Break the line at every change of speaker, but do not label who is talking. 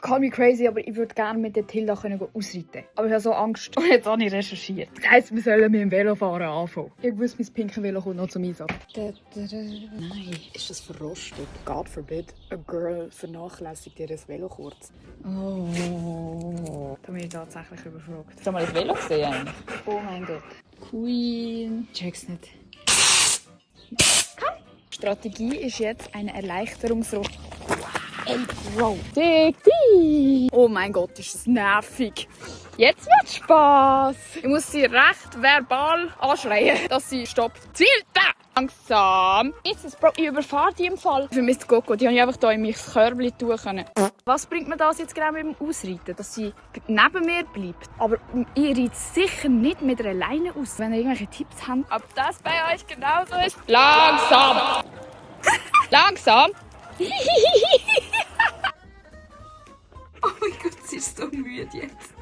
call me crazy, aber ich würde gerne mit der Tilda ausreiten können. Aber ich habe so Angst. Und jetzt habe ich recherchiert. Das heisst, wir sollen mit dem Velofahren anfangen. Ich wusste, mein pinke Velo kommt noch zum Einsatz. Nein, ist das verrostet? God forbid, a girl vernachlässigt ihr Velo kurz. Oh. Da bin ich tatsächlich überfragt.
Hast du mal das Velo gesehen eigentlich?
Oh mein Gott. Queen. Check's nicht. Komm. Strategie ist jetzt eine Erleichterungsroute. Ey, Bro. Dick. Oh mein Gott, ist das nervig. Jetzt wird Spaß. Ich muss sie recht verbal anschreien, dass sie stoppt. Ziel da! Langsam. Ist es, Bro, ich überfahre die im Fall. Für Mr. Coco, die habe ich einfach hier in mein Körbchen tun können. Was bringt mir das jetzt genau mit dem Ausreiten? Dass sie neben mir bleibt. Aber ich reite sicher nicht mit einer Leine aus. Wenn ihr irgendwelche Tipps habt, ob das bei euch genauso ist. Langsam! Langsam! Oh mein Gott, sie ist so müde jetzt.